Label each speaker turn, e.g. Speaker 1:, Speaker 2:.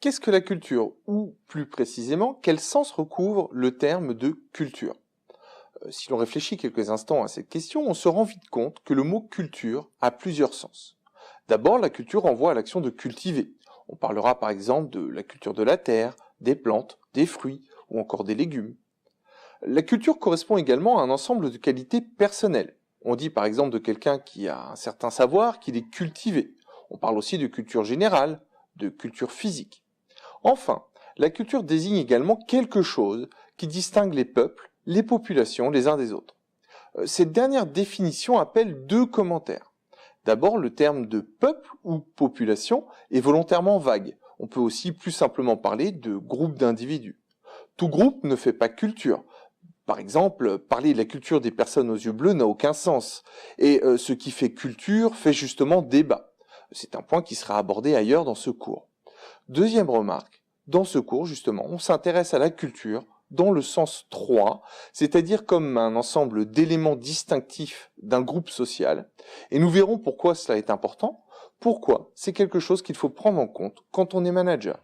Speaker 1: Qu'est-ce que la culture? Ou plus précisément, quel sens recouvre le terme de culture? Si l'on réfléchit quelques instants à cette question, on se rend vite compte que le mot culture a plusieurs sens. D'abord, la culture renvoie à l'action de cultiver. On parlera par exemple de la culture de la terre, des plantes, des fruits ou encore des légumes. La culture correspond également à un ensemble de qualités personnelles. On dit par exemple de quelqu'un qui a un certain savoir qu'il est cultivé. On parle aussi de culture générale, de culture physique. Enfin, la culture désigne également quelque chose qui distingue les peuples, les populations les uns des autres. Cette dernière définition appelle deux commentaires. D'abord, le terme de peuple ou population est volontairement vague. On peut aussi plus simplement parler de groupe d'individus. Tout groupe ne fait pas culture. Par exemple, parler de la culture des personnes aux yeux bleus n'a aucun sens. Et ce qui fait culture fait justement débat. C'est un point qui sera abordé ailleurs dans ce cours. Deuxième remarque, dans ce cours justement, on s'intéresse à la culture dans le sens 3, c'est-à-dire comme un ensemble d'éléments distinctifs d'un groupe social, et nous verrons pourquoi cela est important, pourquoi c'est quelque chose qu'il faut prendre en compte quand on est manager.